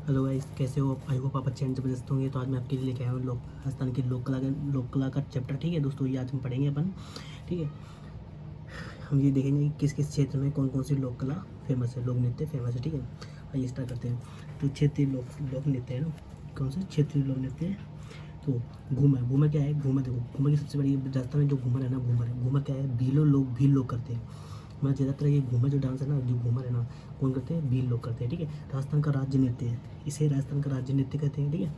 Hello guys, कैसे हो? I hope आप अच्छे एंड जबरदस्त होंगे। तो आज मैं आपके लिए लेके आया हूँ राजस्थान की लोक कला का चैप्टर। ठीक है दोस्तों, ये आज हम पढ़ेंगे अपन। ठीक है, हम ये देखेंगे कि किस किस क्षेत्र में कौन कौन सी लोक कला फेमस है, लोक नृत्य फेमस है। ठीक है, आइए स्टार्ट करते हैं। तो क्षेत्रीय लोक नृत्य है ना, कौन से क्षेत्रीय लोक नृत्य है? तो घूमर। घूमर क्या है? घूमर देखो, घूमर की सबसे बड़ी राजस्थान में जो घूमर है ना, घूमर क्या है? भील लोग करते हैं। मतलब ज़्यादातर ये घूमर जो डांस है ना, जो घूमर है ना, कौन करते हैं? भील लोग करते हैं। ठीक है, राजस्थान का राज्य नृत्य है, इसे राजस्थान का राज्य नृत्य कहते हैं। ठीक है,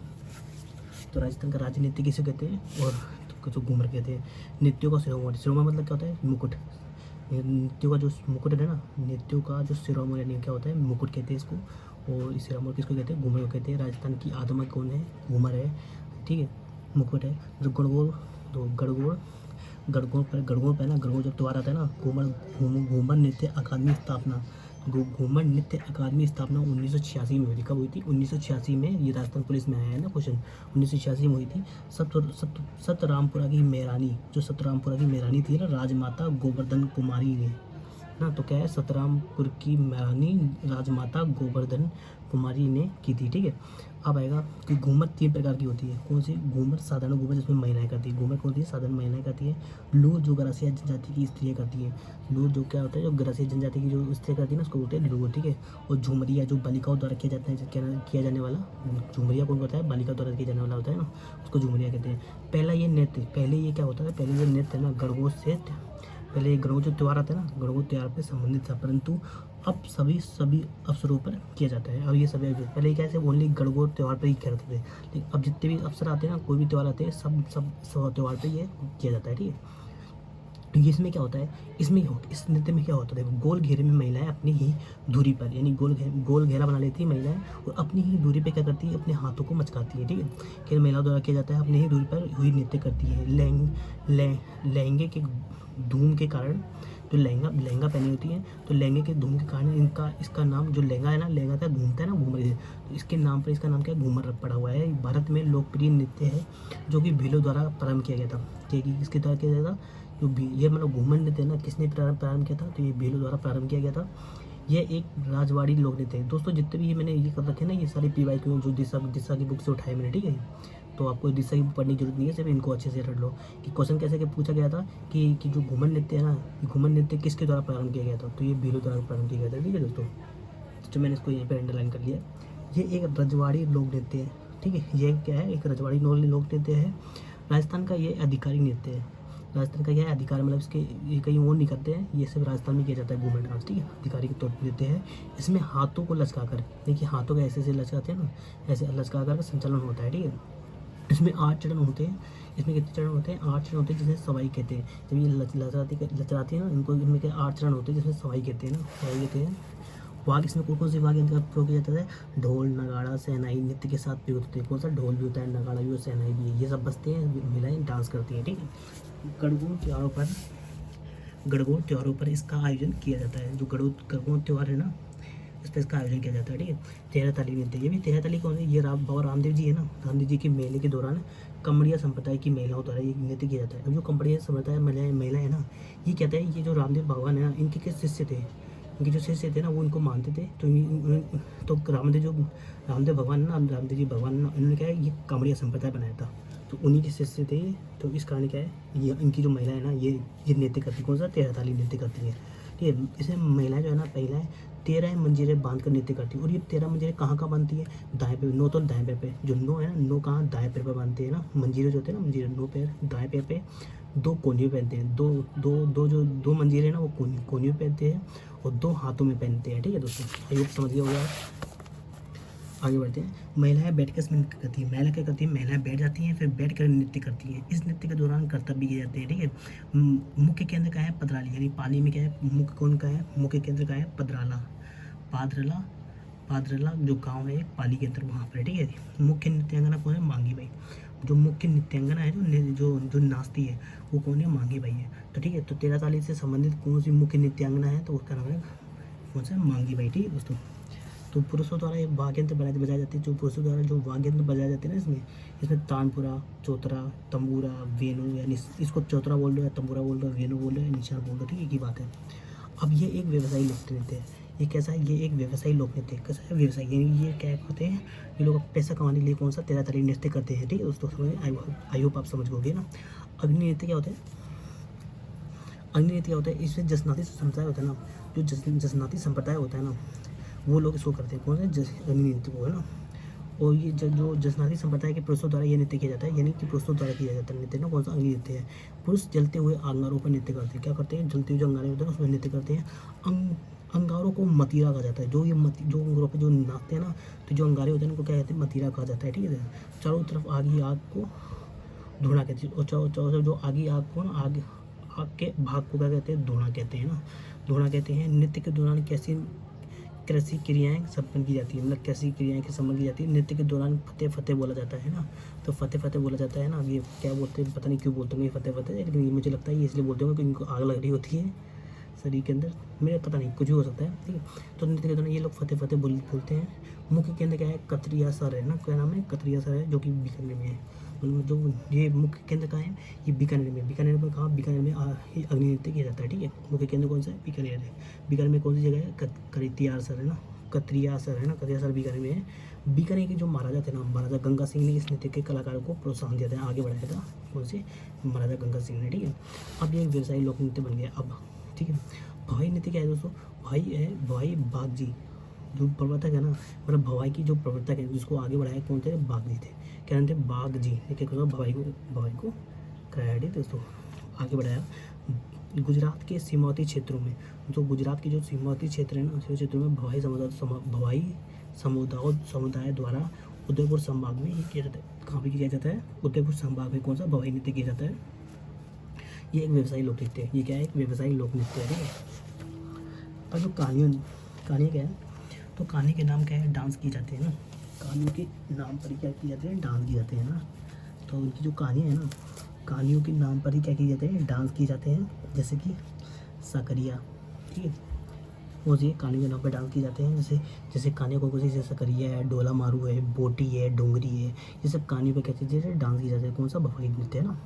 तो राजस्थान का राज्य नृत्य किसे कहते हैं? और जो घूमर कहते हैं। नृत्यों का सिरोमणि। सिरोमणि मतलब क्या होता है? मुकुट। नृत्यों का जो मुकुट है ना, नृत्यों का जो सिरोमणि यानी क्या होता है? मुकुट कहते हैं इसको। और इस सिरोमणि किसको कहते हैं? घूमर को कहते हैं। राजस्थान की आत्मा कौन है? घूमर है। ठीक है, मुकुट है। जो गणगौर, तो गणगौर पर ना, गणगौर जब त्योहार आता है ना, घूमर नृत्य अकादमी स्थापना। घूमर नृत्य अकादमी स्थापना 1986 में हुई थी। कब हुई थी? 1986 में। ये राजस्थान पुलिस में आया है ना क्वेश्चन। 1986 में हुई थी। सतरामपुरा की मेहरानी, जो सतरामपुरा की मेहरानी थी ना, राजमाता गोवर्धन कुमारी ने ना, तो क्या है? सतरामपुर की महारानी राजमाता गोवर्धन कुमारी ने की थी। ठीक है, अब आएगा कि घूमर 3 प्रकार की होती है। कौन सी? घूमर साधारण घूमर, जिसमें महिलाएं करती है। घूमर कौन सी? साधारण महिलाएं करती है। लूर, जो गरासिया जनजाति की स्त्रियाँ करती है। लूर जो क्या होता है? जो गरासिया जनजाति की जो स्त्रियाँ करती है ना, उसको बोलते हैं लूर। ठीक है, और झुमरिया, जो बालिकाओं द्वारा किया जाता है, किया जाने वाला। झुमरिया कौन होता है? बालिका द्वारा किया जाने वाला होता है ना, उसको झुमरिया कहते हैं। पहले ये क्या होता है? पहले ये नृत्य है ना, गणगौर से पहले गणगौर जो त्यौहार आता है ना, गणगौर त्यौहार पे संबंधित था, परंतु अब सभी अवसरों पर किया जाता है। अब ये सभी पहले कैसे ओनली गणगौर त्यौहार पर ही करते थे, लेकिन अब जितने भी अवसर आते हैं ना, कोई भी त्यौहार आते हैं, सब त्यौहार पे ये किया जाता है। ठीक है, तो ये इसमें क्या होता है? इस नृत्य में क्या होता है? देखो, गोल घेरे में महिलाएं अपनी ही दूरी पर, यानी गोल घेरा बना लेती है महिलाएं, और अपनी ही दूरी पे क्या करती है? अपने हाथों को मचकाती है। ठीक है, कि महिलाओं द्वारा किया जाता है, अपनी ही दूरी पर हुई नृत्य करती है। लहंगे के धूम के कारण, जो लहंगा पहनी होती है, तो लहंगे के धूम के कारण इसका नाम, जो लहंगा है ना, लहंगा का घूमता है ना, घूमर है, तो इसके नाम पर इसका नाम क्या है? घूमर पड़ा हुआ है। भारत में लोकप्रिय नृत्य है, जो कि भीलों द्वारा प्रारंभ किया गया था। कि इसके द्वारा किया गया था, जो भी ये मतलब घूमर नृत्य है ना, किसने प्रारंभ किया था? तो ये भीलों द्वारा प्रारंभ किया गया था। ये एक राजवाड़ी लोक नृत्य है। दोस्तों, जितने भी ये मैंने ये कर रखे हैं ना, ये सारी PYQ जो दिशा की बुक से उठाए मैंने। ठीक है, तो आपको दिशा की बुक पढ़ने की जरूरत नहीं है, सिर्फ इनको अच्छे से रट लो। कि क्वेश्चन कैसे पूछा गया था कि जो घूमर नृत्य है ना, घूमर नृत्य किसके द्वारा प्रारंभ किया गया था? तो ये भीलों द्वारा प्रारंभ किया गया था। ठीक है दोस्तों, तो मैंने इसको यहीं पर अंडरलाइन कर लिया। ये एक रजवाड़ी लोक नृत्य है। ठीक है, ये क्या है? एक रजवाड़ी लोक नृत्य है। राजस्थान का ये आधिकारिक नृत्य है। राजस्थान का यह है अधिकार, मतलब इसके ये कहीं और नहीं करते हैं, ये सिर्फ राजस्थान में किया जाता है घूमर डांस। ठीक है, अधिकारी के तौर पर देते हैं। इसमें हाथों को लचका कर, देखिए हाथों को ऐसे लचकाते हैं ना, ऐसे लचका कर संचालन होता है। ठीक है, इसमें 8 चरण होते हैं। इसमें कितने चरण होते हैं? 8 चरण होते हैं, जिसमें सवाई कहते हैं। जब ये लचराती है ना, इनको इनमें क्या 8 चरण होते हैं, जिसमें सवाई कहते हैं ना, सवाई कहते हैं। वाघ, इसमें कौन कौन से वाघ यंत्र का प्रयोग किया जाता है? ढोल, नगाड़ा, शहनाई नृत्य के साथ प्रयोग होते हैं। कौन सा? ढोल भी होता है, नगाड़ा भी और शहनाई भी है। ये सब बजते हैं, महिलाएं डांस करती हैं। ठीक है, गणगौर त्योहारों पर इसका आयोजन किया जाता है। जो गणगौर त्यौहार है ना, इस पर इसका आयोजन किया जाता है। ठीक है, तेरह ताली नृत्य। ये भी तेरह ताली कौन है? ये बाबा रामदेव जी है ना, रामदेव जी के मेले के दौरान कमड़िया संप्रदाय की महिलाओं द्वारा ये नृत्य किया जाता है। अब जो कमड़िया संप्रदाय महिला है ना, ये कहते हैं, ये जो रामदेव भगवान है ना, इनके किस शिष्य थे? इनके जो शिष्य थे ना, वो इनको मानते थे। तो रामदेव भगवान ना, रामदेव जी भगवान ना, इन्होंने क्या है? ये कमड़िया संप्रदाय बनाया था, तो उन्हीं के शिष्य थे। तो इस कारण क्या है? ये इनकी जो महिला है ना, ये नृत्य करती, कौन सा? तेरह ताली नृत्य करती है। ठीक है, इसमें महिलाएं जो है ना, पहला है 13 मंजीरें बांध कर नृत्य करती है। और ये 13 मंजीरें कहाँ बांधती है? दाएं पैर, नो तो दाएं पैर पे, जो नो है ना, नो कहाँ? दाएं पैर पे बांधते हैं ना। मंजीरे जो होते हैं ना, मंजीरे नो पैर, दाएं पैर पे। 2 कोहनियों पहनते हैं, दो मंजीरे हैं ना, वो कोहनियों पहनते हैं, और 2 हाथों में पहनते हैं। ठीक है दोस्तों, आइए समझ गया होगा। आगे बढ़ते हैं। महिलाएं बैठकर इसमें नृत्य करती है। महिला क्या करती है? महिलाएं बैठ जाती हैं, फिर बैठ कर नृत्य करती हैं। इस नृत्य के दौरान कर्तव्य किए जाते हैं। ठीक है, मुख्य केंद्र का है पदराली, यानी पानी में क्या है? मुख्य कौन का है? मुख्य केंद्र का है पदराला, पादरला जो गांव है एक पाली के अंदर, वहाँ पर। ठीक है, मुख्य नृत्यांगना कौन है? मांगी बाई। जो मुख्य नृत्यांगना है, जो नाचती है, वो कौन है? मांगी बाई है। तो ठीक है, तो 13 ताली से संबंधित कौन सी मुख्य नृत्यांगना है? तो उसका नाम है कौन सा? मांगी बाई। ठीक है दोस्तों, तो पुरुषों द्वारा ये वाद्य यंत्र बजाए जाते हैं। जो पुरुषों द्वारा जो वाद्य यंत्र बजाए जाते हैं ना, इसमें तानपुरा, चौतरा, तंबूरा, वेणु, यानी इसको चौतरा बोल रहे हो, तंबूरा बोल रहे हो, वेणु बोल रहे हो, निशान बोल रहे हो। ठीक है, एक ही बात है। अब ये एक व्यवसायी लोक नृत्य है। ये कैसा है, ये एक व्यवसायी लोक नृत्य है। कैसा है, व्यवसायी, यानी ये क्या होते हैं, ये लोग पैसा कमाने के लिए कौन सा तेरा तरी नृत्य करते हैं। ठीक है दोस्तों, समझ, आई होप आप समझ गए ना। अग्नि नृत्य क्या होता है, अग्नि नृत्य क्या होता है, इसमें जसनाती संप्रदाय होता है ना, जो जसनाती संप्रदाय होता है ना, वो लोग इसको करते हैं, कौन सा, अग्नि नृत्य को, है ना। और ये जो जसनाती संप्रदाय के पुरुषों द्वारा ये नृत्य किया जाता है, यानी कि पुरुषों द्वारा किया जाता है नृत्य ना, कौन सा, अग्नि नृत्य है। पुरुष जलते हुए अंगारों पर नृत्य करते हैं, क्या करते हैं, जलते हुए जो अंगारे होते हैं उसमें नृत्य करते हैं। अंगारों को मतीरा कहा जाता है, जो ये जो अंगारों पर जो नाचते हैं ना, तो जो अंगारे होते हैं उनको क्या कहते हैं, मतीरा कहा जाता है। ठीक है, चारों तरफ आग ही आग को धुआं कहते हैं, और चारों जो आग ही आग को ना, आग के भाग को क्या कहते हैं, धुआं कहते हैं ना, धुआं कहते हैं। नृत्य के दौरान कैसी क्रियाएं संपन्न की जाती है, मतलब कैसी क्रियाएं की संपन्न की जाती है। नृत्य के दौरान फतेह फतेह बोला जाता है ना, तो फतेह फतेह बोला जाता है ना। ये क्या बोलते हैं, पता नहीं क्यों बोलते हैं फतेह फतेह, लेकिन मुझे लगता है ये इसलिए बोलते होंगे क्योंकि इनको आग लग रही होती है शरीर के अंदर, मेरे पता नहीं, कुछ भी हो सकता है। ठीक है, तो नृत्य के दौरान ये लोग फतेह फतेह बोलते हैं। मुख्य केंद्र क्या है, कतरिया सर है ना, क्या नाम है, कतरिया सर है, जो कि बीकानेर में है। मतलब जो ये मुख्य केंद्र कहाँ है, ये बीकानेर में। बीकानेर में कहाँ, बीकानेर में अग्नि नृत्य किया जाता है। ठीक है, मुख्य केंद्र कौन सा है, बीकानेर है। बीकानेर में कौन सी जगह है, कतरिया सर है ना, कतरिया सर है ना, कतरिया सर बीकानेर में है। बीकानेर के जो महाराजा थे ना, महाराजा गंगा सिंह ने इस नृत्य के कलाकारों को प्रोत्साहन दिया था, आगे बढ़ाया था, कौन से, महाराजा गंगा सिंह ने। ठीक है, अब ये एक व्यवसायी लोक नृत्य बन गया अब। ठीक है, भवाई नृत्य क्या है दोस्तों, भाई है, भवाई बाग जी जो प्रवर्तक है ना, मतलब भवाई की जो प्रवर्तक है जिसको आगे बढ़ाया कौन थे, बाग जी थे। क्या नाम थे, बाग जी ने क्या करा, भवाई को कराया। ठीक दोस्तों, आगे बढ़ाया। गुजरात के सीमावर्ती क्षेत्रों में, जो गुजरात के जो सीमावर्ती क्षेत्र है ना, उस क्षेत्रों में भवाई समुदाय द्वारा उदयपुर संभाग में ये किया जाता है। कहाँ पे किया जाता है, उदयपुर संभाग में कौन सा, भवाई नृत्य किया जाता है। ये एक व्यवसायी लोक नृत्य है, ये क्या है, एक व्यवसायी लोक नृत्य है। ठीक है, और जो कहानियाँ क्या है, तो कहानी के नाम क्या है, डांस की जाते हैं ना, कहानियों के नाम पर ही क्या किए जाते हैं, डांस किए जाते हैं ना। तो उनकी जो कहानियाँ है ना, कहानियों के नाम पर ही क्या किए जाते हैं, डांस किए जाते हैं। जैसे कि सकरिया, ठीक है, वो ये कहानी के नाम पर डांस किए जाते हैं। जैसे कहानियों को जैसे सकरिया है, डोला मारू है, बोटी है, डोंगरी है, ये सब कहानियों पर क्या चीज़ है, डांस किए जाते हैं। कौन सा, भवाई नृत्य है ना।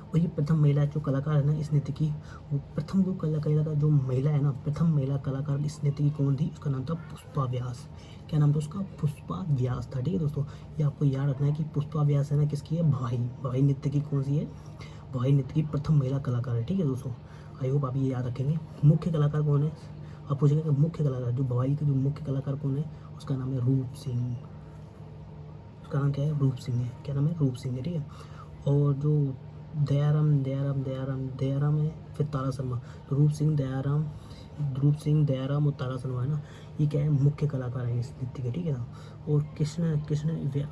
और ये प्रथम महिला जो कलाकार है ना इस नृत्य की, वो प्रथम जो कलाकार जो महिला है ना, प्रथम महिला कलाकार इस नृत्य की कौन थी, उसका नाम था पुष्पा व्यास। क्या नाम था उसका, पुष्पा व्यास था। ठीक है दोस्तों, ये आपको याद रखना है कि पुष्पा व्यास है ना, किसकी है, भवाई नृत्य की कौन सी है, भवाई नृत्य की प्रथम महिला कलाकार है। ठीक है दोस्तों, आई होप आप ये याद रखेंगे। मुख्य कलाकार कौन है, आप पूछेंगे कि मुख्य कलाकार जो भवाई के जो मुख्य कलाकार कौन है, उसका नाम है रूप सिंह। उसका नाम क्या है, रूप सिंह है। क्या नाम है, रूप सिंह है। ठीक है, और जो दयाराम है, फिर तारा शर्मा। तो रूप सिंह, दयाराम और तारा शर्मा है ना, ये क्या है, मुख्य कलाकार हैं इस नृत्य के। ठीक है ना। और कृष्ण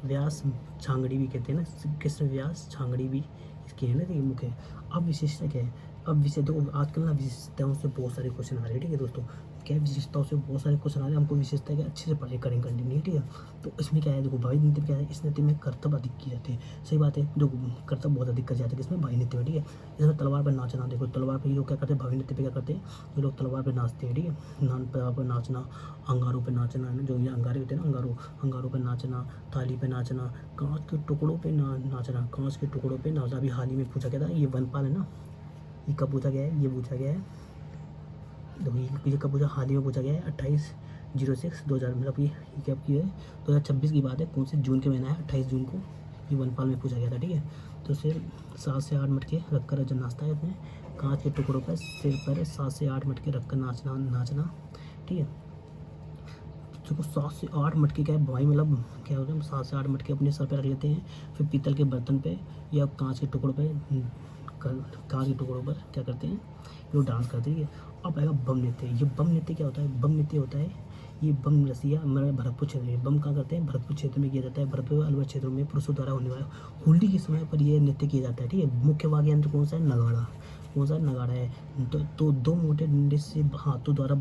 व्यास छांगड़ी भी कहते हैं ना, कृष्ण व्यास छांगड़ी भी इसके है ना, ये मुख्य है। अब विशेषता क्या है, अब विषय देखो, आजकल ना विशेषताओं से बहुत सारे क्वेश्चन आ रहे हैं। ठीक है दोस्तों, क्या विशेषताओं से बहुत सारे क्वेश्चन आ रहे हैं, हमको विशेषता के अच्छे से पढ़ाई करेंगे कंटिन्यू। ठीक है, तो इसमें क्या है, देखो भवाई नृत्य क्या है, इस नृत्य में कर्तव्य अधिक किए जाते हैं। सही बात है, जो कर्तव्य बहुत अधिक कर जाते हैं इसमें भवाई नृत्य में। ठीक है, इसमें तलवार पर नाचना, देखो तलवार पर ये लोग क्या करते हैं, भवाई नृत्य पे क्या करते हैं, ये लोग तलवार पर नाचते हैं। ठीक है, तलवार पर नाचना, अंगारों पर नाचना है ना, जो ये अंगारे होते हैं ना, अंगारों पर नाचना, थाली पर नाचना, कांच के टुकड़ों पर नाचना, कांच के टुकड़ों पर नाचना। अभी हाल ही में पूछा गया था, ये वनपाल है ना, ये कब पूछा गया है, ये पूछा गया है, देखो ये कब पूछा, हाल ही में पूछा गया है 28/06/2000, मतलब ये कब की है, 2026 की बात है। कौन से जून के महीना है, 28 जून को ये वनपाल में पूछा गया था। ठीक है, तो सिर 7 से 8 मटके रखकर जब नाचता है इसमें, कांच के टुकड़ों पर सिर पर 7 से 8 मटके रखकर नाचना। ठीक है, देखो 7 से 8 मटके क्या है, भवाई मतलब क्या होता है, 7 से 8 मटके अपने सर पे रख लेते हैं, फिर पीतल के बर्तन पे या कांच के टुकड़ों पर क्या करते हैं, लोग डांस करते हैं। अब आएगा बम नृत्य। ये बम नृत्य क्या होता है, बम नृत्य होता है, ये बम रसिया हमारे भरतपुर क्षेत्र में, बम कहाँ करते हैं, भरतपुर क्षेत्र में किया जाता है। भरतपुर अलवर क्षेत्रों में पुरुषों द्वारा होने वाला होली के समय पर ये नृत्य किया जाता है। ठीक है, मुख्य वाद्य यंत्र कौन सा है, नगाड़ा। कौन सा, नगाड़ा है। तो दो मोटे डंडे से हाथों द्वारा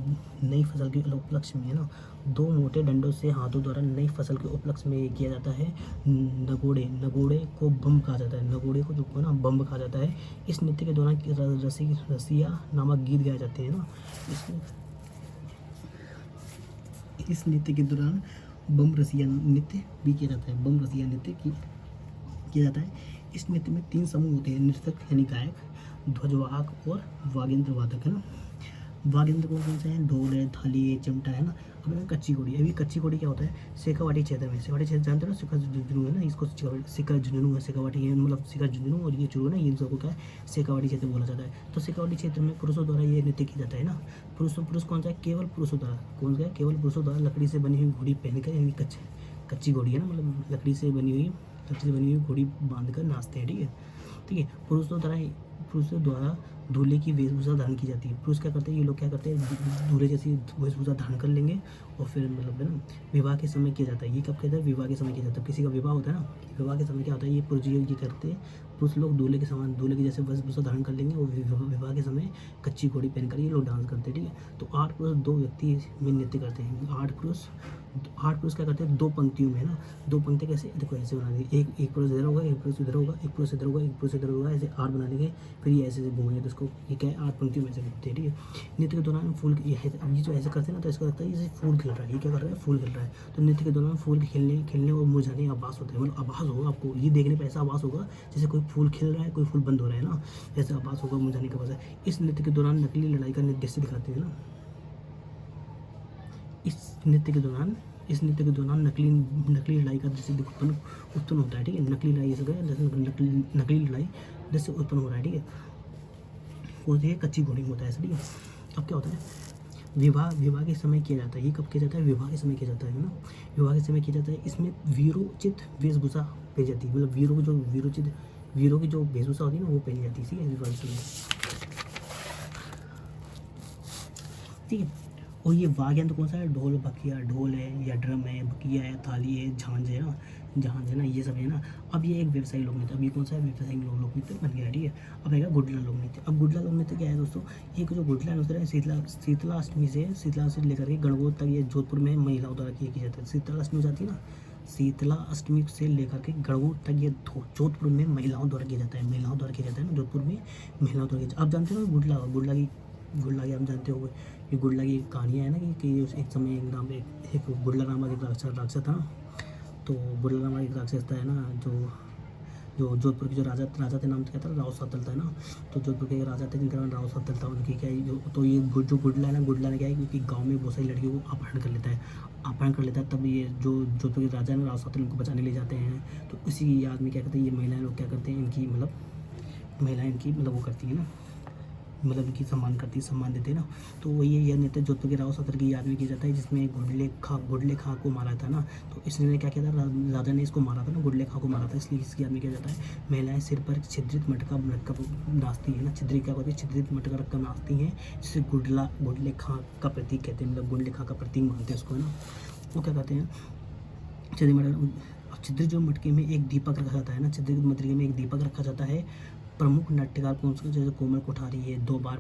नई फसल के उपलक्ष्य में है ना, 2 मोटे डंडों से हाथों द्वारा नई फसल के उपलक्ष्य में ये किया जाता है। नगोड़े को बम कहा जाता है, नगोड़े को जो है ना बम कहा जाता है। इस नृत्य के दौरान रसिया नामक गीत गाए जाते हैं ना, इस नृत्य के दौरान बम रसिया नृत्य भी किया जाता है, बम रसिया नृत्य किया जाता है। इस नृत्य में 3 समूह होते हैं, नृत्यक यानी गायक, ध्वजवाहक और वाद्ययंत्र वादक है ना। वाद्य यंत्र कौन कौन से हैं, ढोल है, थाली है, चिमटा है ना। अब है कच्ची घोड़ी। अभी कच्ची घोड़ी क्या होता है, शेखावाटी क्षेत्र में, शेखावाटी क्षेत्र जानते हो ना, सिक्का झुंझुनू है ना, इसको सिक्का झुंझुनू है, शेखावाटी है, मतलब सिक्का झुंझुनू और ये चुरू है ना, इन सबको क्या है शेखावाटी क्षेत्र बोला जाता है। तो शेखावाटी क्षेत्र में पुरुषों द्वारा ये नृत्य किया जाता है ना। पुरुष कौन सा है, केवल पुरुषों द्वारा, कौन सा है, केवल पुरुषों द्वारा लकड़ी से बनी हुई घोड़ी पहनकर, यानी कच्ची घोड़ी है ना, मतलब लकड़ी से बनी हुई घोड़ी बांधकर नाचते हैं, ठीक है। ठीक है, पुरुषों द्वारा दूल्हे की वेशभूषा धारण की जाती है। पुरुष क्या करते हैं, ये लोग क्या करते हैं, दूल्हे जैसी वेशभूषा धारण कर लेंगे और फिर मतलब है ना विवाह के समय किया जाता है। ये कब कहते हैं, विवाह के समय किया जाता है। किसी का विवाह होता है ना, विवाह के समय क्या होता है, ये पुरुष ये करते हैं, पुरुष लोग दूल्हे के समान, दूल्हे की जैसे वेशभूषा धारण कर लेंगे और विवाह के समय कच्ची घोड़ी पहनकर ये लोग डांस करते हैं, ठीक है। तो 8 पुरुष 2 व्यक्ति में नृत्य करते हैं। 8 पुरुष क्या करते हैं, 2 पंक्तियों में ना, 2 पंक्ति कैसे, देखो ऐसे बना देंगे, एक पुरुष इधर होगा, एक पुरुष इधर होगा, एक पुरुष इधर होगा, एक पुरुष इधर होगा, ऐसे 8 बना देंगे, फिर ये ऐसे घूमेंगे, तो इसको ये क्या है, 8 पंक्तियों में से घूमते हैं, ठीक है। नृत्य के दौरान फूल, अब ये जो ऐसे करते हैं ना, तो इसको लगता है जैसे फूल खिल रहा है, ये क्या कर रहा है, फूल खिल रहा है। तो नृत्य के दौरान फूल खिलने और मुरझाने का आभास होता है, मतलब आभास होगा आपको, ये देखने पर ऐसा आभास होगा जैसे कोई फूल खिल रहा है, कोई फूल बंद हो रहा है ना, ऐसे आभास होगा, मुरझाने का आभास है। इस नृत्य के दौरान नकली लड़ाई का दृश्य दिखाते हैं ना। इस नृत्य के दौरान नकली लड़ाई का दृश्य उत्पन्न होता है, ठीक है। नकली लड़ाई जैसे नकली लड़ाई दृश्य उत्पन्न हो रहा है, ठीक है। कौन सी है, कच्ची घोड़ी में होता है, ठीक है। अब क्या होता है, विवाह के समय किया जाता है। ये कब किया जाता है, विवाह के समय किया जाता है ना, विवाह के समय किया जाता है। इसमें वीरोचित वेशभूषा पहनी जाती है, मतलब वीरों की जो वेशभूषा होती है ना, वो पहनी जाती है, ठीक है, विवाह के समय, ठीक है। और ये वाद्य यंत्र कौन सा है, ढोल है या ड्रम है, बकिया है, थाली है, झांझ है ना, ये सब है ना। अब ये एक व्यवसायी लोक नृत्य, अब ये कौन सा है, व्यवसायिक लोक नृत्य बन गया, ठीक है। अब आएगा गुडला लोक नृत्य। अब गुडला लोक नृत्य क्या है दोस्तों, ये जो गुडला नृत्य है, शीतला अष्टमी से लेकर के गणगौर तक ये जोधपुर में महिलाओं द्वारा किया जाता है। शीतला अष्टमी जाती है ना, शीतला अष्टमी से लेकर के गणगौर तक ये जोधपुर में महिलाओं द्वारा किया जाता है, ना, जोधपुर में महिलाओं द्वारा किया। आप जानते हो गुडला की आप जानते हो, ये गुडला की कहानियाँ है ना कि एक समय एक गुडला नामक एक राक्षस था ना। तो गुडला नामक एक राक्षस था है ना, जो जोधपुर के जो राजा थे, नाम क्या था, राव सातल था ना। तो जोधपुर के राजा थे जिनका नाम राव सातल था, उनकी क्या है तो ये जो गुडला है ना, गुडला ने क्या है, क्योंकि गाँव में बहुत सारी लड़कियों को अपहरण कर लेता है। तब ये जो जोधपुर के राजा है ना, राव सातल, उनको बचाने ले जाते हैं। तो इसी याद में क्या करते हैं, ये महिलाएं लोग क्या करते हैं, इनकी मतलब वो करती है ना, मतलब इनकी सम्मान देते हैं ना। तो वही यह नृत्य जोधपुर के राव सातल की याद में किया जाता है, जिसमें गुडले खां को मारा था ना। तो इसने क्या किया था, राजा ने इसको मारा था ना, गुडले खां को मारा था, इसलिए इसकी याद में किया जाता है। महिलाएं सिर पर छिद्रित मटका रखकर नाचती है ना, छिद्रित मटका रखकर नाचती हैं, जिसे गुडले खां का प्रतीक कहते हैं, मतलब गुडले खां का प्रतीक मानते हैं उसको, है ना। वो क्या कहते हैं, छिद्रित जो मटके में एक दीपक रखा जाता है ना, छिद्रित मटके में एक दीपक रखा जाता है। प्रमुख नाट्यकार कौन से, जैसे कोमल कोठारी है, 2 बार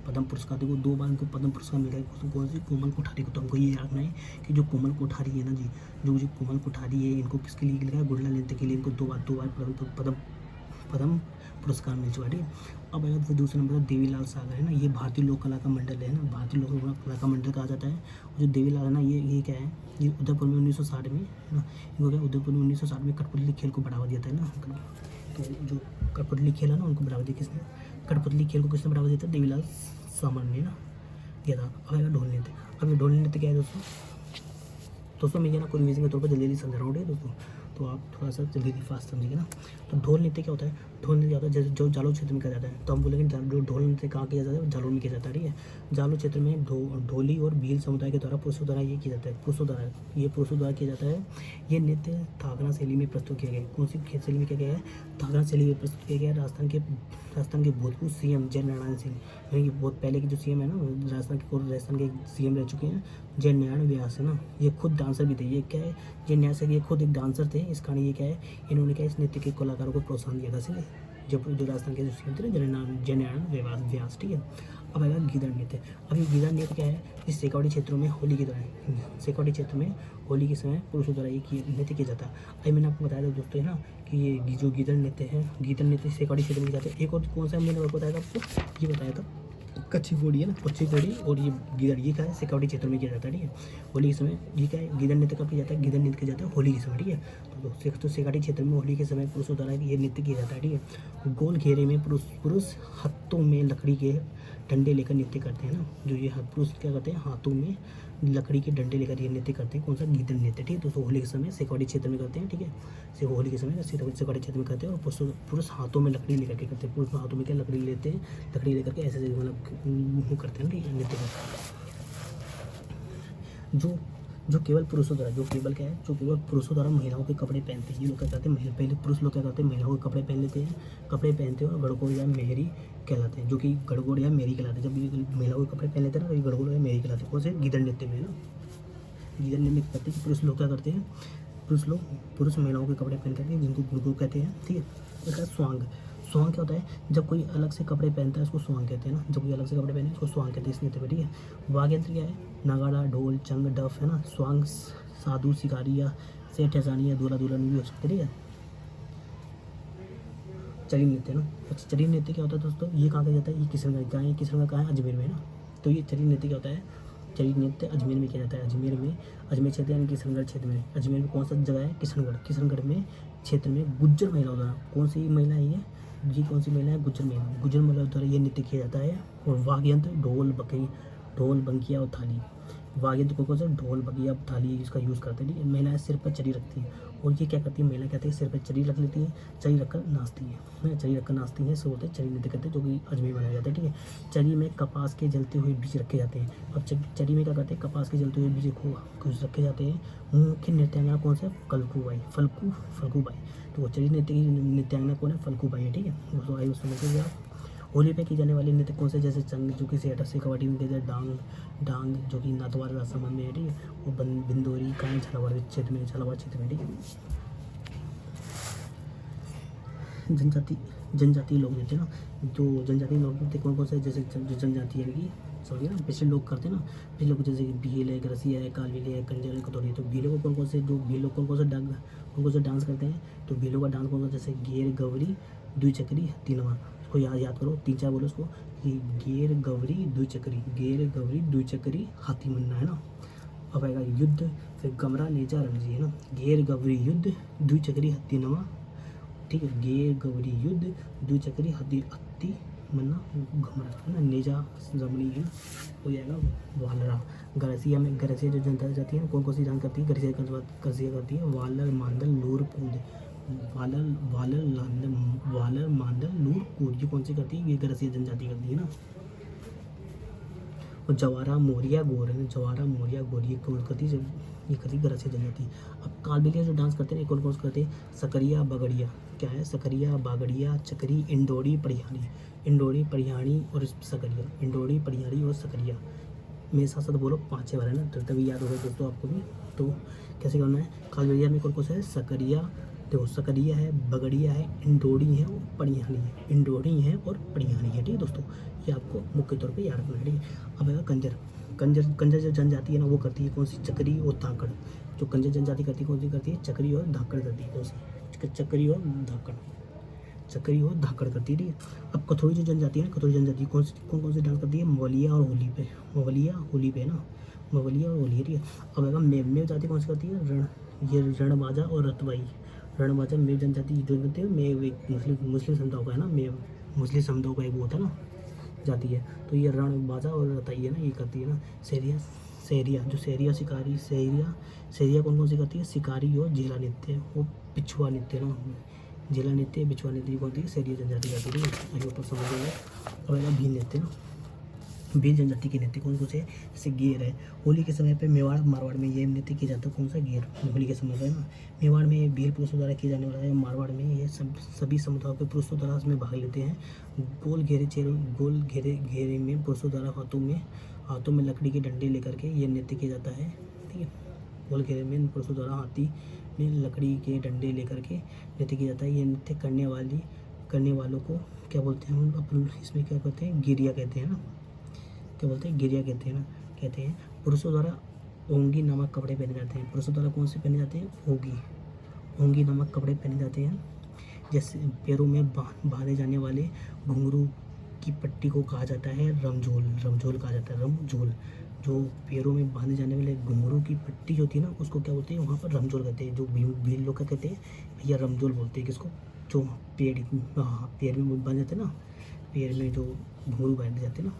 पद्म पुरस्कार, देखो 2 बार उनको पद्म पुरस्कार मिला है, कौन सी, कोमल कोठारी को। तो हमको ये याद रखना है कि जो कोमल कोठारी है ना जी, जो कोमल कोठारी है, इनको किसके लिए लिखा है, गुडला नृत्य के लिए इनको 2 बार पद्म पुरस्कार मिल चुका है। अब अगर फिर दूसरा नंबर देवीलाल सागर है ना, ये भारतीय लोक कला का मंडल है ना, भारतीय लोक कला का मंडल कहा जाता है। और जो देवीलाल है ना, ये क्या है, ये उदयपुर में 1960 में है ना, इनको क्या, उदयपुर में 1960 में कठपुतली खेल को बढ़ावा दिया था ना। तो जो कठपुतली खेल है ना, उनको बढ़ावा दिया किसने, कठपुतली खेल को किसने बढ़ावा दिया था, देवीलाल सामन ने ना दिया था। अब आएगा ढोल नृत्य। अब ये ढोल नृत्य क्या है दोस्तों मैं ये ना कोई रिवीजन के तौर पर जल्दी समझा रहा हूँ दोस्तों, तो आप थोड़ा सा जल्दी फास्ट समझिएगा ना। तो ढोल नृत्य क्या होता है, ढोल नृत्य होता है जैसे जो जालोर क्षेत्र में किया जाता है। तो हम बोलेंगे जो ढोल नृत्य कहाँ किया जाता है, जालोर में किया जाता है, ठीक है। जालोर क्षेत्र में ढोली और भील समुदाय के द्वारा पुरुषों द्वारा ये किया जाता है, पुरुषों द्वारा किया जाता है। ये नृत्य थागना शैली में प्रस्तुत किया गया। कौन सी शैली में किया गया है, थागना शैली में प्रस्तुत किया गया। राजस्थान के भूतपूर्व सीएम जय नारायण सिंह, ये बहुत पहले के जो सीएम है ना राजस्थान के सीएम रह चुके हैं, जय नारायण व्यास है ना, ये खुद डांसर भी थे। ये क्या है, जय नारायण सिंह ये खुद एक डांसर थे। इस कारण ये क्या है, इन्होंने क्या इस नृत्य के कलाकारों को प्रोत्साहन दिया था, इसलिए जो राजस्थान के जो सीएम थे जय नारायण व्यास, ठीक है। अब आएगा गीदड़ नृत्य। अब ये गीदड़ नृत्य क्या है, इस शेखावाटी क्षेत्रों में होली के दौरान, शेखावाटी क्षेत्र में होली के समय पुरुषों द्वारा ये नृत्य किया जाता है। अभी मैंने आपको बताया था दोस्तों है ना कि ये जो गीदड़ नृत्य है, गीदड़ नृत्य शेखावाटी क्षेत्र में जाते हैं। एक और कौन सा मैंने बताया था आपको, ये बताया था कुचिपुड़ी है ना, कुचिपुड़ी और ये गिदड़, ये क्या है शेखावटी क्षेत्र में किया जाता है, ठीक है। होली के समय ये क्या है, गिदड़ नृत्य कब किया जाता है, गिदड़ नृत्य किया जाता है होली के समय, ठीक है। तो शेखावटी क्षेत्र में होली के समय पुरुषों द्वारा ये नृत्य किया जाता है, ठीक है। गोल घेरे में पुरुष हाथों में लकड़ी के डंडे लेकर नृत्य करते हैं ना, जो ये पुरुष क्या करते हैं, हाथों में लकड़ी के डंडे लेकर ये नृत्य करते हैं, कौन सा, गिदड़ नृत्य, ठीक है। दोस्तों होली के समय शेखावटी क्षेत्र में करते हैं, ठीक है। होली के समय शेखावटी क्षेत्र में करते हैं, और पुरुष हाथों में लकड़ी लेकर के करते हैं, पुरुष हाथों में क्या लकड़ी लेते हैं, लकड़ी लेकर के ऐसे मतलब करते हैं, ठीक है, नृत्य करते हैं। जो केवल पुरुषों द्वारा, जो केवल क्या है, जो केवल पुरुषों द्वारा महिलाओं के कपड़े पहनते हैं, ये लोग क्या करते हैं, पहले पुरुष लोग क्या करते हैं, महिलाओं के कपड़े पहन लेते हैं, कपड़े पहनते हैं और गड़गोड़ या मेहरी कहलाते हैं, जो कि गड़गोड़ या मेहरी कहलाते हैं। जब ये महिलाओं के कपड़े पहन लेते हैं ना, तो ये गड़गोड़ या मेहरी कहलाते हैं। कौन से, गिदड़ नृत्य में ना, गिदड़ नृत्य करते हैं कि पुरुष लोग क्या करते हैं, पुरुष महिलाओं के कपड़े पहन करते हैं, जिनको गुड़गुड़ कहते हैं, ठीक है। इसका स्वांग, स्वांग क्या होता है, जब कोई अलग से कपड़े पहनता है उसको स्वांग कहते हैं ना, जब कोई अलग से कपड़े पहने उसको स्वांग कहते हैं इस नृत्य में, ठीक है। वाद्य यंत्र क्या है, नगाड़ा, ढोल, चंग, डफ है ना। स्वांग साधु शिकारी या सेठ हसानी या दूल्हा दुल्हन भी हो सकते, ठीक है। चरी नृत्य ना, अच्छा चरी नृत्य क्या होता है दोस्तों, ये कहाँ किया जाता है, ये किशनगढ़ का है, किशनगढ़ कहाँ है, अजमेर में ना। तो ये चरी नृत्य क्या होता है, चरी नृत्य अजमेर में किया जाता है, अजमेर क्षेत्र यानी किशनगढ़ क्षेत्र में। अजमेर में कौन सा जगह है, किशनगढ़ में क्षेत्र में गुज्जर महिलाओं द्वारा, कौन सी महिला है ये कौन सी महिला है, गुज्जर महिलाओं द्वारा ये नृत्य किया जाता है। और वाद्य यंत्र ढोल, बंकिया और थाली, वाद्य यंत्र कौन सा, ढोल, बंकिया, थाली इसका यूज़ करते हैं, ठीक है। महिलाएं सिर पर चरी रखती हैं, और ये क्या करती है, महिला कहते हैं सिर पर चरी रख लेती है, चरी रखकर नाचती है, चरी रखकर नाचती है, सो होते हैं चरी नृत्य करते हैं, जो कि अजमेर बनाया जाता है, ठीक है। चरी में कपास के जलते हुए बीज रखे जाते हैं। अब चरी में क्या करते हैं, कपास के जलते हुए बीज कुछ रखे जाते हैं। मुख्य नृत्यांगना कौन सा है, फल्गुबाई। तो चरी नृत्य की नृत्यांगना कौन है, फल्गुबाई है, ठीक है। दोस्तों आइए समझिए आप, होली पे की जाने वाली नृत्य कौन से, जैसे चंग जो कि शेखावटी में किया जाए, डांग जो कि नाथद्वारा राजसमंद में है, ठीक है। और बिंदोरी कहाँ, झालावाड़ क्षेत्र में, ठीक है। जनजातीय लोक नृत्य ना, जो जनजातीय लोक नृत्य कौन से, जैसे जो जनजाति है कि समझिए ना, पिछले लोग करते हैं ना, पिछले लोग जैसे कि भील है, गरसिया है, कालवेली है, कंजर है, कटोरी है। तो भीलों को कौन से डांस करते हैं, तो भीलों का डांस कौन सा, जैसे गेर, गवरी, द्विचक्री, हत्तीनवा। उसको याद करो, 3-4 बोलो उसको, कि गेर, गवरी, द्विचक्री, हाथी मनना है ना। अब आएगा युद्ध, फिर गमरा, नेजा, रणजी है ना। गेर, गवरी, युद्ध, द्विचक्री, हत्तीनवा, ठीक है। गेर, गवरी, युद्ध, द्विचक्री, हत्ती मन्ना, घमरा है ना। नेजा जमनी है, हो जाएगा वालरा। गरसिया जो जनता जाती है कौन सी डांस करती है, गरसिया करती है वालर, मांदल, नूर, कूद। वालर, मांदल, नूर, कूद, ये कौन सी करती है, ये गरसिया जनजाति करती है ना। और जवारा, मोरिया, गोर है, ये कौन करती है, ये करती है गरसिया जनजाति। अब कालबेलिया जो डांस करते हैं कौन कौन से करते हैं, सकरिया, बगड़िया, क्या है, सकरिया, बागड़िया, चकरी, इंडोरी, परिहानी और सकरिया, इंडोरी, परिहानी और सकरिया। मेरे साथ साथ बोलो 5-6 बार है ना, तो तभी याद होगा दोस्तों आपको भी। तो कैसे करना है, कालबेलिया में कौन कौन सा है, सकरिया, देखो सकरिया है, बगड़िया है, इंडोरी है और परिहानी है, ठीक है दोस्तों। ये आपको मुख्य तौर पे याद रखना है, ठीक है। अब आएगा कंजर जो जनजाति है ना, वो करती है कौन सी, चकरी और धाकड़। जो कंजर जनजाति करती है कौन सी करती है, चकरी और धाकड़ करती है, कौन सी, चकरी और धाकड़ करती है, ठीक है। अब कथोरी जो जनजाति है ना, कथोरी जनजाति कौन से डांस करती है, मवलिया और होली पे ना, मवलिया और होली, ठीक है। अब आएगा मेव जाति कौन सी करती है, ये रणबाजा और रतवाई। रणबाजा मेव जनजाति जो होते हैं, मेव एक मुस्लिम समुदाय का है ना, मेव मुस्लिम समुदाय का एक वो होता है ना, जाती है। तो ये रणबाजा और रताई है ना, ये करती है ना। शहरिया कौन सी करती है, शिकारी और झेला नृत्य वो पिछुआ नृत्य ना, झेला नृत्य, बिछुआ नृत्य कौन थी, शहरिया जनजाति करती है, आगे ऊपर समझ गए। अब भील नृत्य ना, भील जनजाति के नृत्य कौन से, जैसे गेर है। होली के समय पे मारवाड़ में ये नृत्य किया जाता है, कौन सा, गेर, होली के समय पे ना। मेवाड़ में भील पुरुषों द्वारा किया जाने वाला है, मारवाड़ में ये सभी समुदायों के पुरुषों द्वारा इसमें भाग लेते हैं। गोल घेरे में पुरुषों द्वारा हाथों में लकड़ी के डंडे लेकर के ये नृत्य किया जाता है, ठीक है। गोल घेरे में पुरुषों द्वारा हाथी में लकड़ी के डंडे लेकर के नृत्य किया जाता है। ये नृत्य करने वालों को क्या बोलते हैं, हम अपन इसमें क्या कहते हैं, गिरिया कहते हैं ना, क्या बोलते हैं, गिरिया कहते हैं। पुरुषों द्वारा ओंगी नामक कपड़े पहने जाते हैं। पुरुषों द्वारा कौन से पहने जाते हैं, ओंगी नामक कपड़े पहने जाते हैं। जैसे पैरों में बांधे जाने वाले घुंघरू की पट्टी को कहा जाता है रमझोल, रमझोल कहा जाता है रमझोल। जो पैरों में बांधे जाने वाले घुंघरू की पट्टी जो होती है ना उसको क्या बोलते हैं वहाँ पर रमझोल कहते हैं। जो भील लोग क्या कहते हैं भैया रमझोल बोलते हैं किसको, जो पेड़, हाँ पैर में बांध जाते हैं ना, पैर में जो घुंघरू बांधे जाते हैं ना,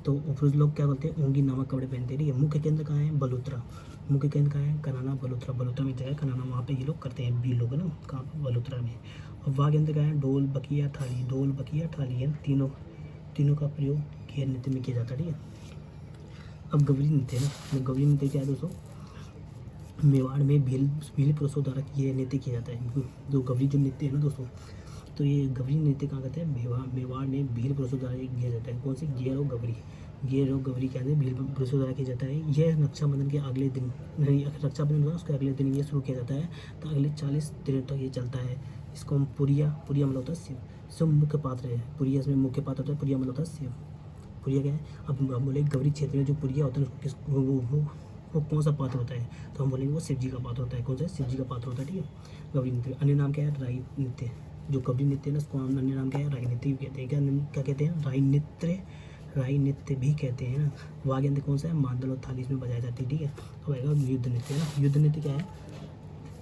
तो पुरुष लोग क्या बोलते हैं ओंगी नामक कपड़े पहनते हैं। ठीक है, मुख्य केंद्र कहाँ है बलोत्रा, मुख्य केंद्र कहाँ है कनाना बलोत्रा, बलोत्रा में जगह कनाना, वहाँ पे ये लोग करते हैं भील लोग है ना, कहाँ पर बलोत्रा में। और वाघ यंत्र कहाँ है ढोल बकिया थाली, ढोल बकिया थाली है तीनों, तीनों का प्रयोग घेर नृत्य में किया जाता है। ठीक है, अब गवरी नृत्य है ना, गवरी नृत्य क्या है दोस्तों, मेवाड़ में भील पुरुषों द्वारा ये नृत्य किया जाता है। जो गवरी जो नृत्य है ना दोस्तों, तो ये गवरी नृत्य कहाँ करते हैं मेवाड़ में भील पुरुषों द्वारा ये किया जाता है। कौन सी गेर और गवरी, गेर और गवरी क्या है भील पुरुषों द्वारा किया जाता है। यह रक्षाबंधन के अगले दिन, नहीं रक्षाबंधन होता है उसके अगले दिन ये शुरू किया जाता है, तो अगले 40 दिनों तक ये चलता है। इसको हम पुरिया, पुरिया मतलब होता है शिव, शिव मुख्य पात्र है, पुरिया इसमें मुख्य पात्र होता है, पुरिया मतलब होता है शिव, पुरिया क्या है। अब हम बोले गवरी क्षेत्र में जो पुरिया होता है उसको किस वो कौन सा पात्र होता है, तो हम बोलेंगे वो शिव जी का पात्र होता है। कौन सा, शिव जी का पात्र होता है। ठीक है, गवरी नृत्य अन्य नाम क्या है राई नृत्य, जो गवरी नृत्य है ना उसको अन्य नाम क्या है राई नृत्य भी कहते हैं। क्या कहते हैं राई नृत्य, राई नृत्य भी कहते हैं ना। वाघ यंत्र कौन सा है मादल और थाली इसमें बजाई जाती है। ठीक है, अब आएगा युद्ध नृत्य है ना, युद्ध नृत्य क्या है,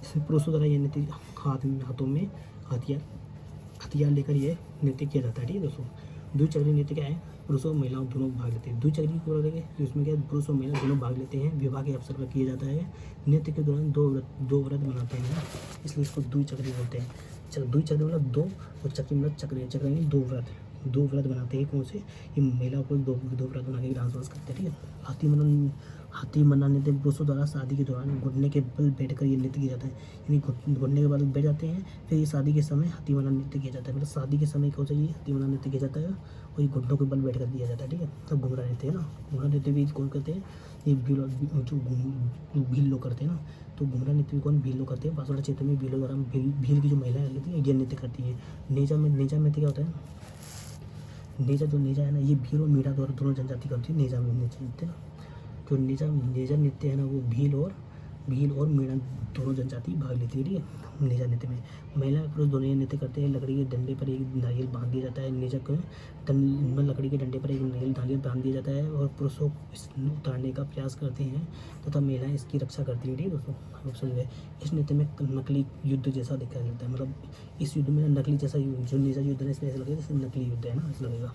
इसमें पुरुषों द्वारा ये नृत्य हाथों में हथियार लेकर ये नृत्य किया जाता है। ठीक है दोस्तों, द्विचक्रीय नृत्य क्या है, पुरुषों और महिलाओं दोनों भाग लेते हैं। द्विचक्रीय को बोलेंगे जिसमें क्या पुरुष और महिला दोनों भाग लेते हैं, विवाह के अवसर पर किया जाता है। नृत्य के दौरान दो व्रत बनाते हैं, इसलिए इसको द्विचक्रीय बोलते हैं। द्विचक्रीय मतलब दो, और चक्री मतलब चक्र, चक्र यानी दो व्रत बनाते हैं। कौन से, ये महिलाओं को दो व्रत बना के डांस वांस करते हैं। ठीक है, हाथी मना नृत्य पुरुषों द्वारा शादी के दौरान घुटने के बल बैठकर ये नृत्य किया जाता है, यानी घुटने के बल बैठ जाते हैं, फिर ये शादी के समय हाथी मना नृत्य किया जाता है। मतलब शादी के समय कौन सा ये हाथी मना नृत्य किया जाता है, और ये घुटनों के बल बैठ कर किया जाता है। ठीक है, तब घुमरा नृत्य है ना, घुमरा नृत्य भी कौन करते हैं, ये भील लोग करते हैं ना। तो घुमरा नृत्य भी कौन, भील लोग करते हैं। बांसवाड़ा क्षेत्र में भीलों द्वारा भील की जो महिलाएं रहती है ये नृत्य करती है। नेजा में नृत्य क्या होता है, नेजा है ना ये भील और मीणा द्वारा दोनों जनजाति का होती है। नेजा में नृत्य ना, जो नेजा नृत्य है ना वो भील और मीणा दोनों जनजाति भाग लेती है। ठीक है, नेजा नृत्य में महिला और पुरुष दोनों ये नृत्य करते हैं। लकड़ी के डंडे पर एक नारियल बांध दिया जाता है, नेजा को लकड़ी के डंडे पर एक नारियल बांध दिया जाता है, और पुरुषों उतारने का प्रयास करते हैं तथा महिलाएं इसकी रक्षा करती हैं। ठीक है दोस्तों, आप समझे। इस नृत्य में नकली युद्ध जैसा दिखाया जाता है, मतलब इस युद्ध में नकली जैसा जो नेजा युद्ध है इसमें ऐसा लगेगा जैसे नकली युद्ध है ना, ऐसा लगेगा।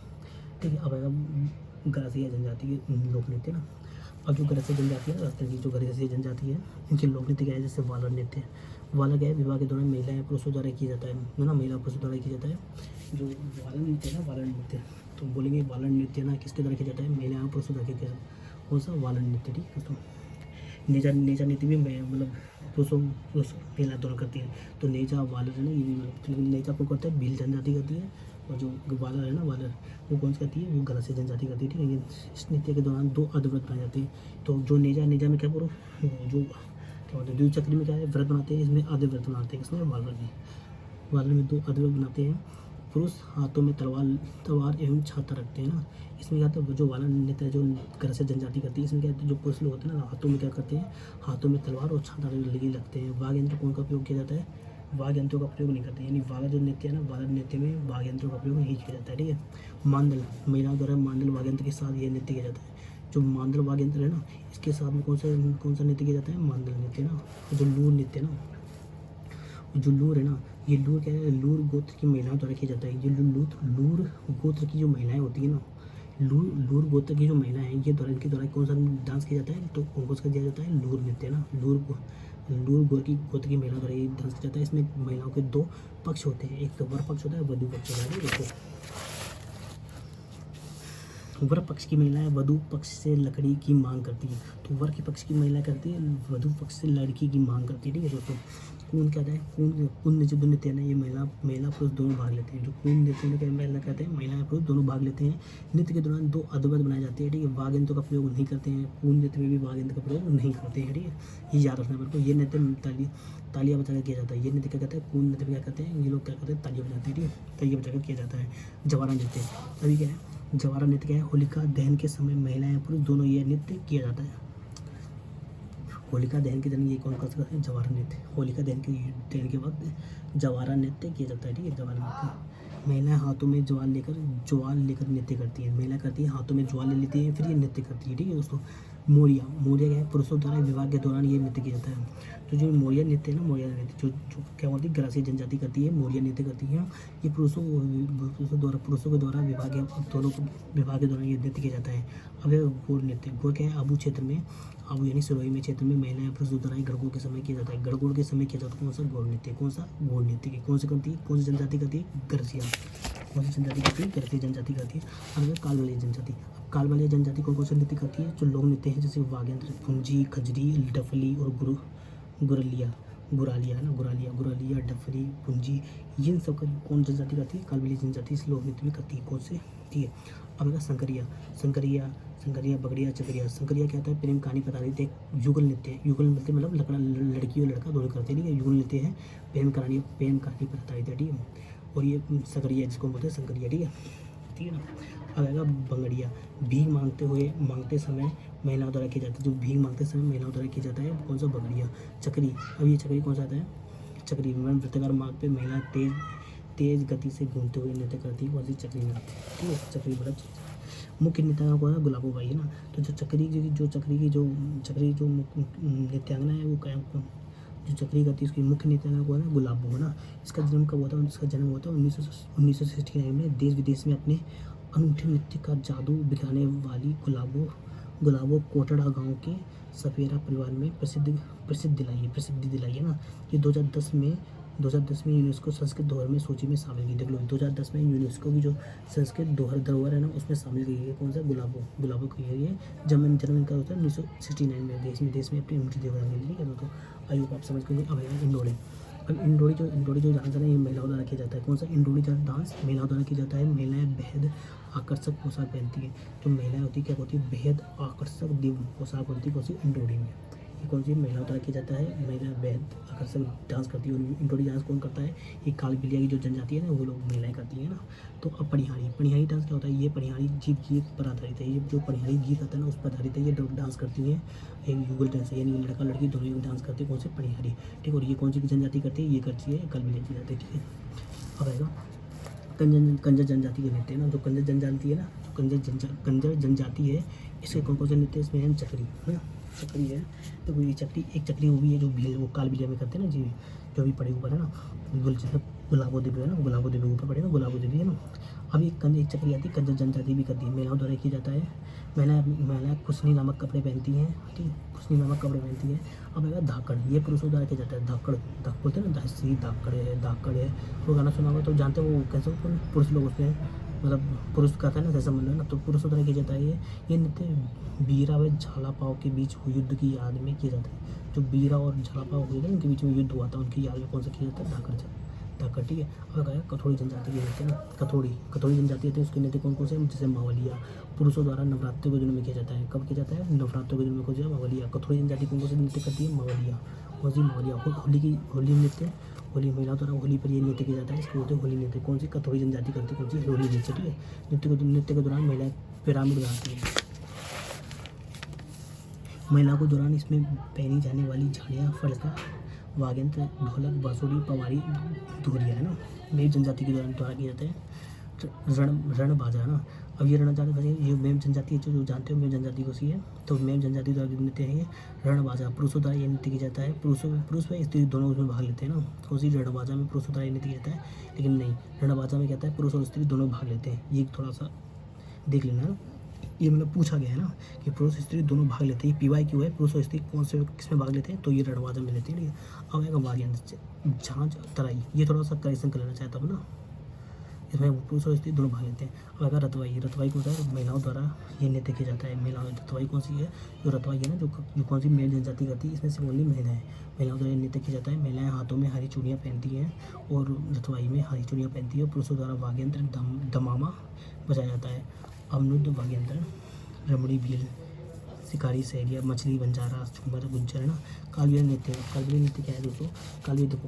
ठीक है, अब आएगा गरासिया जनजाति के लोक नृत्य ना। अब जो गरसिया जनजाति है ना, राजस्थान की जो गरसिया जनजाति है इनके लोक नृत्य क्या है, जैसे वालर नृत्य। वालर क्या है, विवाह के दौरान महिलाएं पुरुषों द्वारा किया जाता है ना, महिला पुरुषों द्वारा किया जाता है। जो वालर नृत्य है ना, वालर नृत्य, तो बोलेंगे वालर नृत्य ना किसके द्वारा किया जाता है, महिलाएं पुरुषों द्वारा किया जाता है। कौन सा, वालर नृत्य। ठीक है, तो नेजा नृत्य भी मतलब पुरुष महिला दोनों करती है। तो नेजा वालर है ना, ये भी मतलब नेजा को करता है भील जनजाति करती है, और जो वालर है ना, वालर वो कौन सी करती है, वो गरसिया जनजाति करती है। ठीक है, इस नृत्य के दौरान दो अर्धव्रत बनाए जाते हैं। तो जो नेजा में क्या बोलो, जो क्या बोलते हैं द्विचक्री में क्या है व्रत बनाते हैं, इसमें आधे व्रत बनाते हैं। इसमें वालर में दो आधे व्रत बनाते हैं। पुरुष हाथों में तलवार एवं छाता रखते हैं ना। इसमें क्या होता है, जो वाला नृत्य जो गरसिया जनजाति करती है इसमें क्या होता है, जो पुरुष लोग होते हैं ना हाथों में क्या करते हैं, हाथों में तलवार और छाता लगे लगते हैं। वाघ यंत्र कौन का प्रयोग किया जाता है, वाघ यंत्रों का प्रयोग नहीं करते, यानी वाला जो नृत्य है ना, वाला नृत्य में वाघ यंत्रों का प्रयोग नहीं किया जाता है। ठीक है, मांदल, महिलाओं द्वारा मांदल वाघ यंत्र के साथ ये नृत्य किया जाता है। जो मांदल वाघ यंत्र है ना इसके साथ में कौन सा नृत्य किया जाता है, मांदल नृत्य ना। जो लूर नृत्य ना, जो लूर है ना, ये लूर क्या है, लूर गोत्र की महिलाओं द्वारा किया जाता है। ये लूर गोत्र की जो महिलाएं होती है ना, लूर गोत्र की जो महिलाएं हैं ये इनके द्वारा कौन सा डांस किया जाता है, तो उनको उसका दिया जाता है लूर नृत्य ना। लूर गोत्र की महिलाओं द्वारा ये डांस किया जाता है। इसमें महिलाओं के दो पक्ष होते हैं, एक तो वर पक्ष होता है, वधु पक्ष होता है। देखो वर पक्ष की महिलाएं वधु पक्ष से लकड़ी की मांग करती है, तो वर के पक्ष की महिला करती है वधु पक्ष से लड़की की मांग करती है। ठीक है दोस्तों, कून कहते हैं, कून जो नृत्य है ना ये महिला पुरुष दोनों भाग लेते हैं। जो कून नृत्य महिला कहते हैं, महिला पुरुष दोनों भाग लेते हैं। नृत्य के दौरान दो अद्वैत बनाए जाते हैं। ठीक है, वाघ यंत्र का प्रयोग नहीं करते हैं, कून नृत्य में भी वाघ यंत्र का प्रयोग नहीं करते हैं। ठीक है, ये याद रखना मेरे को। ये नृत्य तालियां बजाकर किया जाता है। ये नृत्य क्या कहते हैं, कून नृत्य क्या कहते हैं, ये लोग क्या करते हैं तालियां बजाते हैं। ठीक है, तालियां बजाकर किया जाता है। जवारा नृत्य अभी क्या है, जवारा नृत्य क्या है, होलिका दहन के समय महिलाएं पुरुष दोनों ये नृत्य किया जाता है। होलिका दहन के दिन ये कौन कर सकते हैं, जवारा नृत्य। होलिका दहन के वक्त जवारा नृत्य किया जाता है। ठीक है, जवारा नृत्य महिलाएं हाथों में ज्वाल लेकर नृत्य करती हैं। महिला करती है हाथों में ज्वाल ले लेती है, फिर ये नृत्य करती है। ठीक है दोस्तों। मोरिया क्या है, पुरुषों द्वारा विवाह के दौरान ये नृत्य किया जाता है। तो जो मोरिया नृत्य है ना, मोरिया नृत्य जो क्या बोलती है, ग्रासीय जनजाति करती है, मोरिया नृत्य करती है। ये पुरुषों के द्वारा विवाह के दौरान ये नृत्य किया जाता है। अब है गौड़ नृत्य। गौड़ क्या है, आबू क्षेत्र में, आबू यानी सिरोही में क्षेत्र में महिलाएं पुरुषों द्वारा गणगौर के समय किया जाता है। गणगौर के समय किया जाता है कौन सा, गौड़ नृत्य। कौन सा, गौड़ नृत्य की कौन सी करती है, कौन सी जनजाति करती है, ग्रसिया। कौन सी जनजाति करती है, ग्रसिया जनजाति करती है। अब है कालवालिया जनजाति। अब कालवालिया जनजाति कौन से नृत्य करती है, जो लोक नृत्य है, जैसे वागेंद्र, पुंजी, खजरी, डफली और गुरालिया है ना, गुरालिया, डफरी, पुंजी, ये सब का कौन जनजाति करती है, कालवालिया जनजाति इस लोक नृत्य में करती है। कौन से, ठीक है। अब है संकरिया, बगड़िया, चकरिया। संकरिया क्या होता है, प्रेम कहानी बता रही थी। युगल नृत्य मतलब लड़की और लड़का दोनों करते हैं। ठीक है, युगल नृत्य है, प्रेम कहानी बता रही थी। ठीक है। और ये सकरिया जिसको बोलते हैं संकरिया। ठीक है ना। अब आएगा बंगड़िया। भीख मांगते समय महिलाओं द्वारा किया जाता है। जो भीख मांगते समय महिलाओं द्वारा किया जाता है कौन सा, बंगड़िया। चक्री। अब ये चक्री कौन सा आता है, चक्री वृत्ताकार मार्ग पे महिला तेज गति से घूमते हुए नृत्य करती है। कौन सी, चक्री नृत्य। ठीक है, चक्री मतलब मुख्य नृत्यांगना कौन है, गुलाबोबाई है ना। तो जो चक्री जो नृत्यांगना है वो क्या, जो चक्री करती है उसकी मुख्य नृत्यांगना कौन है, गुलाबो है ना। इसका जन्म कब हुआ था, इसका जन्म हुआ था 1969 में। देश विदेश में अपने अनूठे नृत्य का जादू दिखाने वाली गुलाबो कोटड़ा गांव के सपेरा परिवार में प्रसिद्धि दिलाई है ना। ये 2010 में यूनेस्को संस्कृत धरोहर में सूची में शामिल की। देख लो 2010 में यूनेस्को की जो संस्कृत धरोहर है ना उसमें शामिल की है। कौन सा, गुलाबो की है। ये जन्म इनका होता है 1969 में। देश में अपनी अनूठी देवता मिली। ठीक है दोस्तों, आई होप आप समझ गए। अब है इंडोरी। अब इंडोरी जो डांस है ना, ये महिलाओं द्वारा किया जाता है। कौन सा, इंडोरी डांस महिलाओं द्वारा किया जाता है। महिलाएं बेहद आकर्षक पोशाक पहनती है। जो महिलाएं होती है क्या होती है, बेहद आकर्षक दिव्य पोशाक होती है। कौन सी, इंडोरी में। ये कौन सी, महिलाओं द्वारा किया जाता है। महिला बेहद आकर्षक डांस करती है। और इंडोरी डांस कौन करता है, ये कालबेलिया की जो जनजाति है ना वो लोग महिलाएं करती हैं ना। तो अब पनिहारी डांस क्या होता है, ये पनिहारी गीत पर आधारित है। ये जो पनिहारी गीत आता है ना उस पर आधारित है। ये डांस करती हैं, एक युगल डांस है, यानी लड़का लड़की दोनों डांस करते हैं। कौन से, पनिहारी। ठीक है। और ये कौन सी जनजाति करती है, ये करती है कालबेलिया जनजाति। ठीक है। अब आएगा कंजर जनजाति के नृत्य है ना। जो कंजर जनजाति है ना, कंजर जनजाति है, इसके कौन से नृत्य इसमें है, चक्री है ना, चक्री है। तो ये एक चक्री वो भी है जो भील वो कालबेलिया में करते हैं ना जी, जो भी पड़े ऊपर है ना, गुलाबो देवी है ना, गुलाबो देवी ऊपर पड़े ना, गुलाबो देवी है ना। अब एक चक्री आती है, कंजर जनजाति भी करती है, महिलाओं द्वारा किया जाता है। महिलाएं खुशनी नामक कपड़े पहनती हैं। ठीक है, खुशनी नामक कपड़े पहनती हैं। अब आएगा धाकड़। ये पुरुषों द्वारा किया जाता है। धाकड़ बोलते हैं ना, धाकड़ है। वो गाना सुना होगा तो जानते हो वो कैसे पुरुष लोग उसमें मतलब पुरुष का था ना जैसा मतलब ना, तो पुरुषों द्वारा किया जाता है। ये नृत्य बीरा व झालापाव के बीच हुए युद्ध की याद में किया जाता है। जो बीरा और झालापाव हुए थे उनके बीच में युद्ध हुआ था, उनकी याद में कौन सा किया जाता है, धाकड़। ठीक है। अब आया कथोड़ी जनजाति के नृत्य ना, कथोड़ी जनजाति होती है उसके नृत्य कौन से, जैसे मावलिया। पुरुषों द्वारा नवरात्रि के दिनों में किया जाता है। कब किया जाता है, नवरात्रि के दिनों में। कौन सा, मावलिया। कथोड़ी जनजाति कौन से नृत्य करती है, मावलिया। कौन सी, मावलिया। होली नृत्य, होली महिलाओं द्वारा होली पर ये नृत्य किया जाता है, इसको बोलते हैं होली नृत्य। कौन सी, कथोड़ी जनजाति करती है। कौन सी, होली नृत्य। ठीक है। नृत्य के दौरान महिलाएं पिरामिड बनाती हैं। महिलाओं के दौरान इसमें पहनी जाने वाली झाड़ियाँ, फड़का, वाद्ययंत्र, ढोलक, बांसुरी, पवाड़ी, धूरिया है ना, मेव जनजाति के द्वारा किया जाता है। रण बाजा है ना। अब ये ये मेव जनजाति है, जो जानते हो मेव जनजाति को सी है, तो मेव जनजाति द्वारा नृत्य है ये रण बाजा। पुरुषों द्वारा ये नृत्य किया जाता है। पुरुष व स्त्री दोनों उसमें भाग लेते हैं ना। तो उसी रण बाजा में पुरुषों द्वारा ये नृत्य किया जाता है, लेकिन नहीं, रण बाजा में क्या होता है, पुरुष और स्त्री दोनों भाग लेते हैं। ये थोड़ा सा देख लेना है। ये मतलब पूछा गया है ना कि पुरुष स्त्री दोनों भाग लेते हैं। PY क्यों है, पुरुष और स्त्री कौन से किसमें भाग लेते हैं, तो ये रणबाजा में लेते हैं। अब आएगा वाद्ययंत्र, झांझ, तराई। ये थोड़ा सा करेक्शन कर लेना चाहता हूँ ना, इसमें पुरुष और स्त्री दोनों भाग लेते हैं। अब आएगा रतवाई कौन सा है, महिलाओं द्वारा ये नृत्य किया जाता है। रतवाई कौन सी है, जो रतवाई है ना, जो कौन सी मेल जनजाति करती है, इसमें से ओनली महिलाओं द्वारा नृत्य किया जाता है। महिलाएं हाथों में हरी चूड़ियाँ पहनती हैं और रतवाई में हरी चूड़ियाँ पहनती है। पुरुषों द्वारा वाद्ययंत्र दमामा बजाया जाता है। अमनुद वाद्ययंत्र, रमणी, भील, शिकारी, सहेलिया, मछली, बंजारा, झूमर, गुज्जर है ना। कालबेलिया नृत्य क्या है दोस्तों,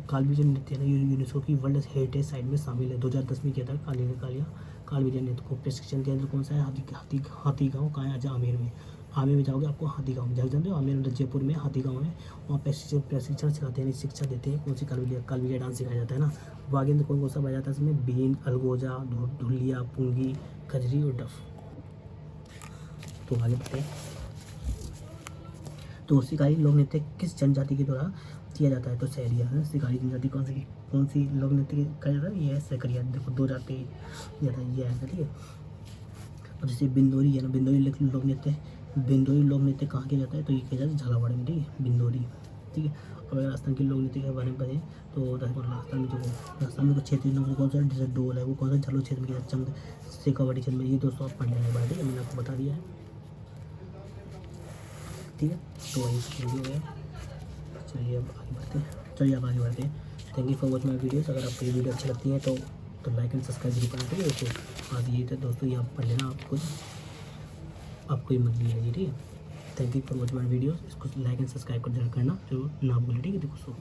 कालबेलिया नृत्य है ना, यूनेस्को की वर्ल्ड हेरिटेज साइट में शामिल है। 2010 में किया था कालबेलिया नृत्य को। प्रशिक्षण केंद्र कौन सा है, हाथी गाँव कहाँ है, आमेर में। आमेर में जाओगे आपको हाथी गाँव जहाँ जानते हो, आमेर मतलब जयपुर में हाथी गाँव है, वहाँ प्रशिक्षण सिखाते हैं, शिक्षा देते हैं, कौन सी कालबेलिया डांस सिखाया जाता है ना। वो आगे कौन कौन सा बजाता जाता है इसमें, बीन, अलगोजा, ढुलिया, पुंगी, खजरी और डफ। तो आगे बढ़ते हैं। तो शिकारी लोक नृत्य किस जनजाति के द्वारा किया जाता है, तो सहरिया है। शिकारी जनजाति कौन सी लोक नृत्य किया जाता है, ये है सहरिया। देखो दो जाति ज़्यादा ये है, ठीक है। अब जैसे बिंदोरी है ना, बिंदोरी लोक नृत्य कहाँ किया जाता है, तो ये किया जाता है झालावाड़ में, ठीक है, बिंदोरी, ठीक है। अब अगर राजस्थान के लोक नृत्य के बारे में बताएं तो राजस्थान में कुछ क्षेत्रीय लोग कौन सा, जैसे डोल है वो कौन सा झलो क्षेत्र में किया जाता है, चंद शेखावाटी क्षेत्र में। ये दोस्तों आप पढ़ लेंगे बात, ठीक है, मैंने आपको बता दिया है, ठीक है। तो वही वीडियो है। चलिए अब आगे बढ़ते हैं। Thank you for watch my videos. अगर आपको ये वीडियो अच्छी लगती है तो लाइक एंड सब्सक्राइब जरूर करना, ठीक है दोस्तों। आज ये तो दोस्तों ये आप पढ़ लेना, आपको ये मत भी है, ठीक है। Thank you for watch my videos. इसको लाइक एंड सब्सक्राइब कर करना जरूर ना भूलें, ठीक है दोस्तों।